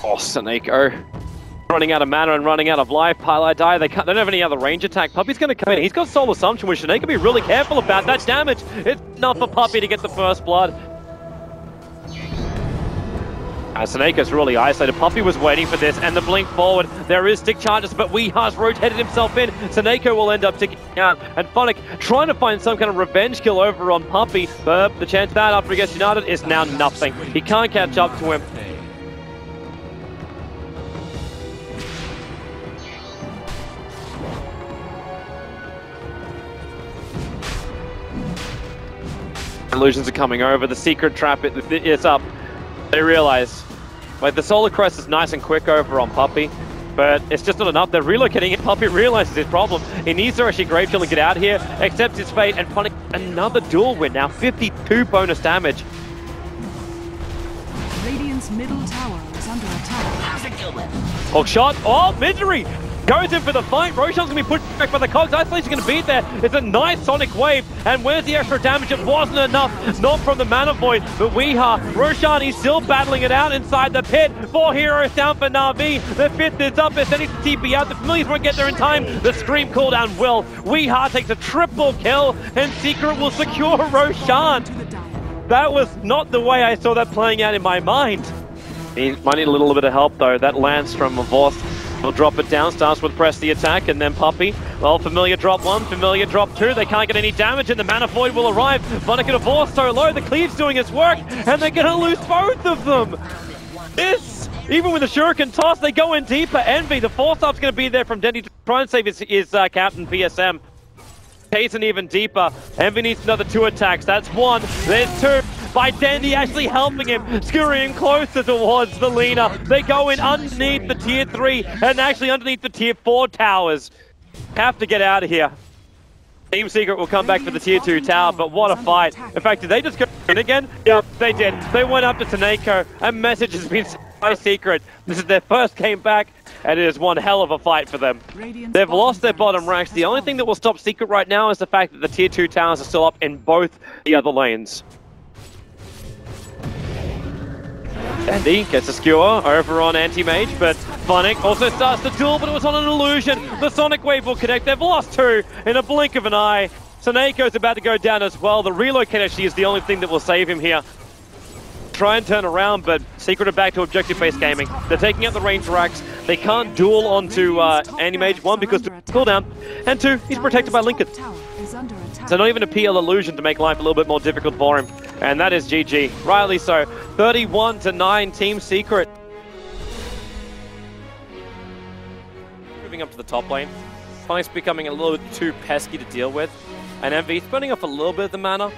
Oh, Saneko. Running out of mana and running out of life. Pile die. They don't have any other range attack. Puppey's going to come in. He's got Soul Assumption, which Saneko be really careful about. That damage, it's enough for Puppey to get the first blood. Saneko's really isolated. Puppey was waiting for this, and the blink forward. There is stick charges, but Weeha's rotated himself in. Saneko will end up ticking out, and Funnick trying to find some kind of revenge kill over on Puppey, but the chance of that after he gets united is now nothing. He can't catch up to him. Illusions are coming over. The secret trap is up. They realize, like, the Solar Crest is nice and quick over on Puppey, but it's just not enough. They're relocating it. Puppey realizes his problem. He needs to actually Grave Chill and get out here, accepts his fate, and Funnick another duel win now. 52 bonus damage. Radiant's middle tower is under attack. Hook shot. Oh, Misery goes in for the fight. Roshan's going to be pushed back by the cogs. Isolation's going to be there. It's a nice Sonic Wave. And where's the extra damage? It wasn't enough. Not from the Mana Void, but Weeha. Roshan, he's still battling it out inside the pit. 4 heroes down for Na'Vi. The 5th is up. They're sending the TP out. The Familiars won't get there in time. The Scream cooldown will. Weeha takes a triple kill, and Secret will secure Roshan. That was not the way I saw that playing out in my mind. He might need a little bit of help, though. That lance from Voss will drop it down, starts with press the attack, and then Puppey. Well, Familiar drop 1, Familiar drop 2. They can't get any damage, and the Mana Void will arrive. Funnick and Voss so low, the Cleave's doing its work, and they're going to lose both of them. This, even with the Shuriken toss, they go in deeper. Envy, the force up's going to be there from Dendy to try and save his captain, PSM. Chasing even deeper. Envy needs another 2 attacks. That's 1. There's 2. By Dandy actually helping him, scurrying closer towards the Lina. They go in underneath the tier 3 and actually underneath the tier 4 towers. Have to get out of here. Team Secret will come back for the tier 2 tower, but what a fight. In fact, did they just go in again? Yep, they did. They went up to Saneko. A message has been sent by Secret. This is their first game back, and it is one hell of a fight for them. They've lost their bottom ranks. The only thing that will stop Secret right now is the fact that the tier 2 towers are still up in both the other lanes. Dandy gets a skewer over on Anti-Mage, but Funnick also starts the duel, but it was on an illusion. The Sonic Wave will connect. They've lost 2 in a blink of an eye. Saneko's about to go down as well. The relocate actually is the only thing that will save him here. Try and turn around, but Secret are back to objective-based gaming. They're taking out the range racks. They can't duel onto Anti-Mage, 1, because of cooldown, and 2, he's protected by Lincoln. So not even a PL illusion to make life a little bit more difficult for him. And that is GG. Rightly so. 31-9 Team Secret. Moving up to the top lane. Funnick's becoming a little bit too pesky to deal with. And MV's burning off a little bit of the mana.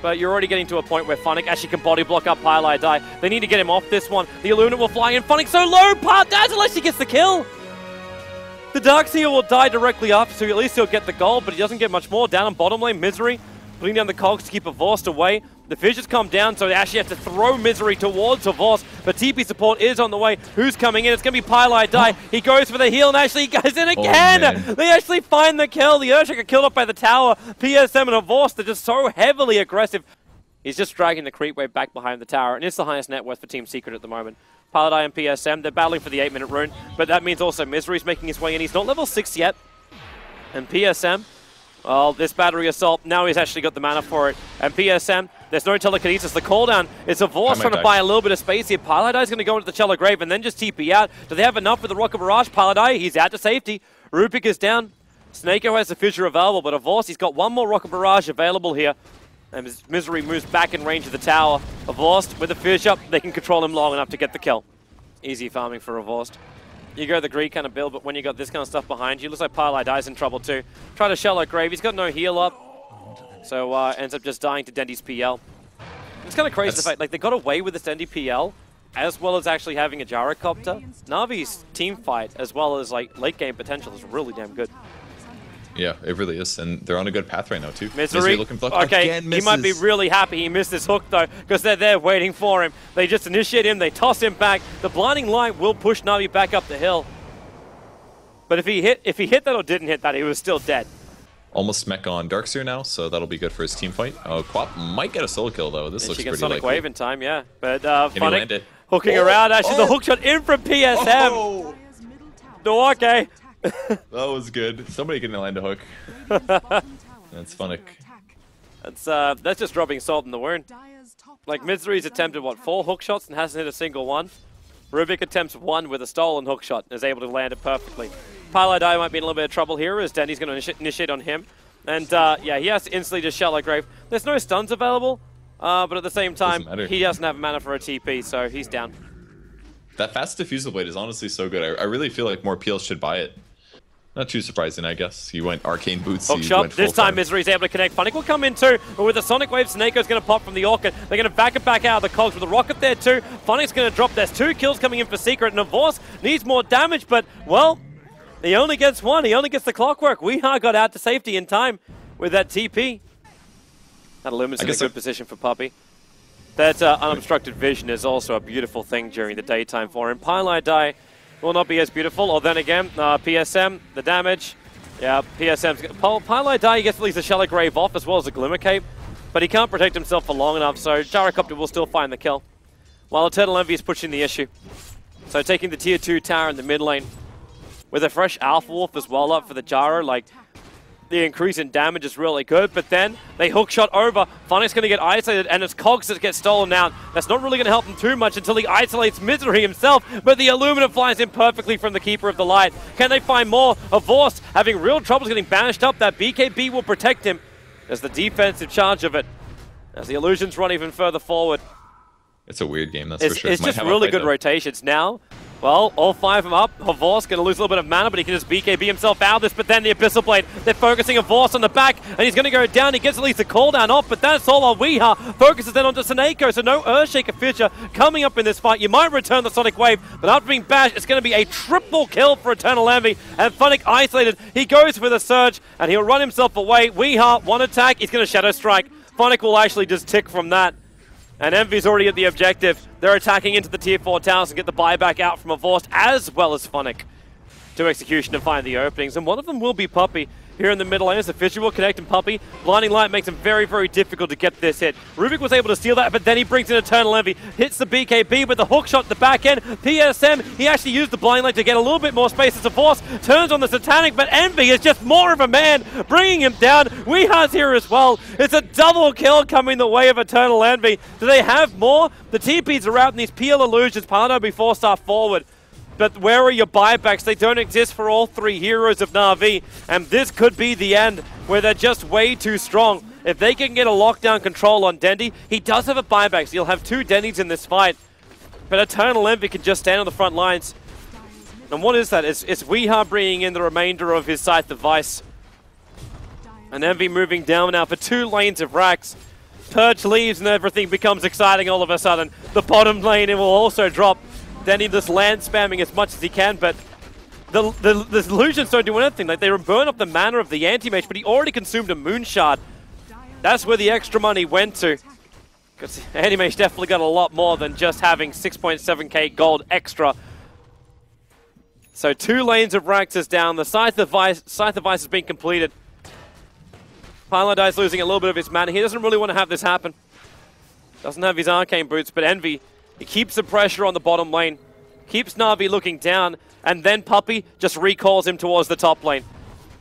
But you're already getting to a point where Funnick actually can body block up Pile Die. They need to get him off this one. The Illuminate will fly in. Funnick so low! Part dies unless he gets the kill! The Darkseer will die directly after, so at least he'll get the gold, but he doesn't get much more. Down on bottom lane, Misery, putting down the cogs to keep Avast away. The Fissures come down, so they actually have to throw Misery towards Avast, but TP support is on the way. Who's coming in? It's going to be Pile Die. He goes for the heal, and actually he goes in again! Oh, they actually find the kill. The Earthshaker killed off by the tower. PSM and Avast are just so heavily aggressive. He's just dragging the creep wave back behind the tower, and it's the highest net worth for Team Secret at the moment. Paladai and PSM, they're battling for the 8-minute rune, but that means also Misery's making his way in. He's not level 6 yet. And PSM, well, this battery assault, now he's actually got the mana for it. And PSM, there's no telekinesis. The cooldown is Avast trying to buy a little bit of space here. Paladai's going to go into the Shallow Grave and then just TP out. Do they have enough with the Rocket Barrage? Paladai, he's out to safety. Rupik is down. Snako has the Fissure available, but Avast, he's got one more Rocket Barrage available here. And Misery moves back in range of the tower. Avast with a Fissure, they can control him long enough to get the kill. Easy farming for Avast. You go the Greed kind of build, but when you got this kind of stuff behind you, looks like Pile Die's in trouble too. Try to Shallow Grave, he's got no heal up. So ends up just dying to Dendy's PL. It's kind of crazy the fact, like, they got away with this Dendy PL, as well as actually having a Gyrocopter. Navi's team fight, as well as like late game potential, is really damn good. Yeah, it really is, and they're on a good path right now too. Misery looking for okay, he might be really happy he missed this hook though, because they're there waiting for him. They just initiate him, they toss him back. The blinding light will push Navi back up the hill. But if he hit that or didn't hit that, he was still dead. Almost mech on Darkseer now, so that'll be good for his team fight. Quap might get a solo kill though. This looks pretty likely. Sonic Wave in time, yeah. But Hooking around, actually, the hook shot in from PSM. Oh, No, okay. that was good. Somebody can land a hook. That's funny. That's just dropping salt in the wound. Like, Misery's attempted, what, 4 hook shots and hasn't hit a single one? Rubik attempts 1 with a stolen hook shot and is able to land it perfectly. Paladai might be in a little bit of trouble here as Denny's going to initiate on him. And, yeah, he has to instantly just Shallow Grave. There's no stuns available, but at the same time, he doesn't have mana for a TP, so he's down. That fast diffusal blade is honestly so good. I really feel like more peels should buy it. Not too surprising, I guess. He went Arcane Boots. Hook shot. This time Misery's able to connect. Funnick will come in too, but with the Sonic Wave, Snakeo's going to pop from the Orchid. They're going to back it back out of the cogs with the Rocket there too. Funnick's going to drop. There's 2 kills coming in for Secret. Navos needs more damage, but, well, he only gets 1. He only gets the clockwork. Weeha got out to safety in time with that TP. That Illumin's in a good position for Puppey. That unobstructed vision is also a beautiful thing during the daytime for him. Pylai Die will not be as beautiful, or then again, PSM, the damage. Yeah, PSM's... Pylai Die gets at least a Shallow Grave off as well as a Glimmer Cape, but he can't protect himself for long enough, so Gyrocopter will still find the kill. While Eternal Envy is pushing the issue. So taking the tier 2 tower in the mid lane. With a fresh Alpha Wolf as well up for the Gyro, like... The increase in damage is really good, but then they hook shot over. Funnick's going to get isolated, and it's Cogs that get stolen out. That's not really going to help him too much until he isolates Misery himself, but the Illumina flies in perfectly from the Keeper of the Light. Can they find more? Vorst having real troubles getting banished up. That BKB will protect him as the defensive charge of it. As the Illusions run even further forward. It's a weird game, that's for sure. It's just really good rotations. Now, well, all 5 of them up. Vorst going to lose a little bit of mana, but he can just BKB himself out of this. But then the Abyssal Blade, they're focusing on Vorst on the back, and he's going to go down. He gets at least a cooldown off, but that's all on Weeha. Focuses then onto Seneko, so no Earthshaker feature coming up in this fight. You might return the Sonic Wave, but after being bashed, it's going to be a triple kill for Eternal Envy. And Funnick isolated. He goes for the Surge, and he'll run himself away. Weeha, 1 attack. He's going to Shadow Strike. Funnick will actually just tick from that. And Envy's already at the objective. They're attacking into the tier 4 towers and get the buyback out from a Vorst as well as Funnick to execution and find the openings. And one of them will be Puppey here in the middle lane as the Fissure will connect, and Puppey. Blinding Light makes him very, very difficult to get this hit. Rubik was able to steal that, but then he brings in Eternal Envy, hits the BKB with the hook shot at the back end. PSM, he actually used the Blinding Light to get a little bit more space as a Force, turns on the Satanic, but Envy is just more of a man, bringing him down. Weeha's here as well. It's a double kill coming the way of Eternal Envy. Do they have more? The TPs are out in these Peel Illusions. Parno be 4-star forward. But where are your buybacks? They don't exist for all 3 heroes of Na'Vi. And this could be the end, where they're just way too strong. If they can get a lockdown control on Dendy, he does have a buyback, so you'll have 2 Dendys in this fight. But Eternal Envy can just stand on the front lines. And what is that? It's Weeha bringing in the remainder of his Scythe of Vice. And Envy moving down now for 2 lanes of racks. Purge leaves and everything becomes exciting all of a sudden. The bottom lane, it will also drop. Denny just land spamming as much as he can, but the illusions don't do anything. Like, they burn up the mana of the anti-mage, but he already consumed a moon shard. That's where the extra money went to. Because anti-mage definitely got a lot more than just having 6.7k gold extra. So 2 lanes of racks is down. The Scythe of Vice has been completed. Paladai's losing a little bit of his mana. He doesn't really want to have this happen. Doesn't have his Arcane Boots, but Envy, he keeps the pressure on the bottom lane, keeps Na'Vi looking down, and then Puppey just recalls him towards the top lane.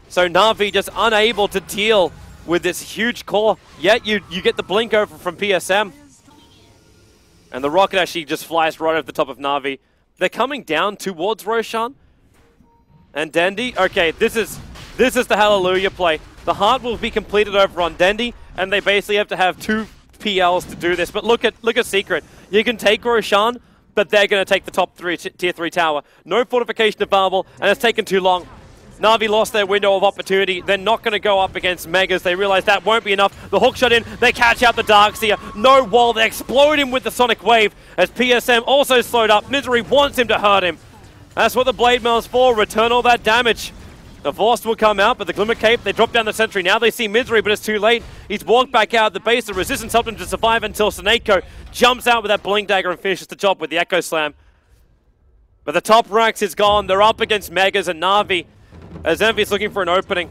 So Na'Vi just unable to deal with this huge core, yet you get the blink over from PSM. And the rocket actually just flies right over the top of Na'Vi. They're coming down towards Roshan. And Dendy, okay, this is the Hallelujah play. The heart will be completed over on Dendy, and they basically have to have 2 PLs to do this. But look at Secret. You can take Roshan, but they're going to take the top tier 3 tower. No fortification available, and it's taken too long. Na'Vi lost their window of opportunity. They're not going to go up against Megas. They realize that won't be enough. The hook shot in. They catch out the Darkseer. No wall. They explode him with the Sonic Wave as PSM also slowed up. Misery wants him to hurt him. That's what the Blade Mail's for. Return all that damage. The Vorst will come out, but the Glimmer Cape, they drop down the sentry. Now they see Misery, but it's too late. He's walked back out of the base. The resistance helped him to survive until Seneko jumps out with that Blink Dagger and finishes the job with the Echo Slam. But the top racks is gone. They're up against Megas and Na'Vi as Envy's looking for an opening.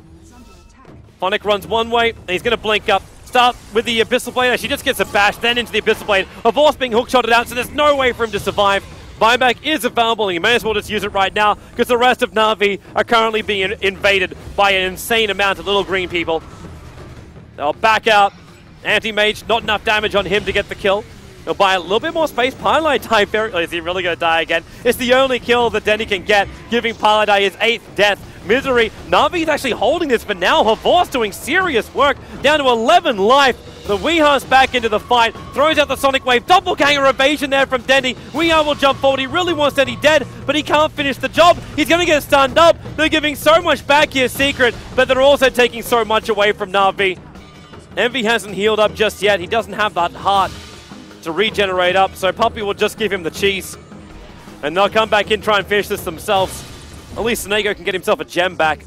Funnick runs one way, and he's going to blink up. start with the Abyssal Blade, as she just gets a bash, then into the Abyssal Blade. Horse being hookshotted out, so there's no way for him to survive. Buyback is available, and you may as well just use it right now, because the rest of Na'Vi are currently being invaded by an insane amount of little green people. They'll back out. Anti-Mage, not enough damage on him to get the kill. He'll buy a little bit more space. Pylai die very... Is he really going to die again? It's the only kill that Denny can get, giving Pylai his 8th death. Misery. Na'Vi's actually holding this for now. Horse doing serious work. Down to 11 life. The Weeha's back into the fight. Throws out the Sonic Wave. Doppelganger evasion there from Denny. Weeha will jump forward. He really wants Denny dead, but he can't finish the job. He's going to get stunned up. They're giving so much back here, Secret, but they're also taking so much away from Na'Vi. Envy hasn't healed up just yet. He doesn't have that heart to regenerate up, so Puppy will just give him the cheese. And they'll come back in, try and finish this themselves. At least Sonego can get himself a gem back.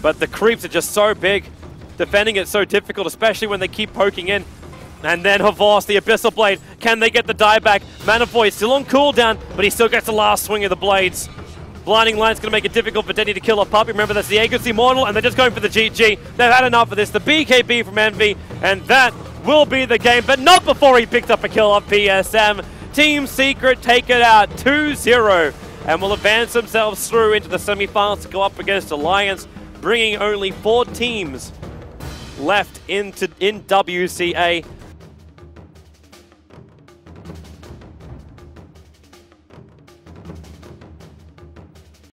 But the creeps are just so big. Defending it so difficult, especially when they keep poking in. And then Havas, the Abyssal Blade. Can they get the die back? Mana Void still on cooldown, but he still gets the last swing of the blades. Blinding Light's going to make it difficult for Denny to kill a Puppy. Remember, that's the Aegis Immortal, and they're just going for the GG. They've had enough of this. The BKB from Envy, and that will be the game, but not before he picked up a kill on PSM. Team Secret take it out 2-0, and will advance themselves through into the semifinals to go up against Alliance, bringing only 4 teams left in WCA.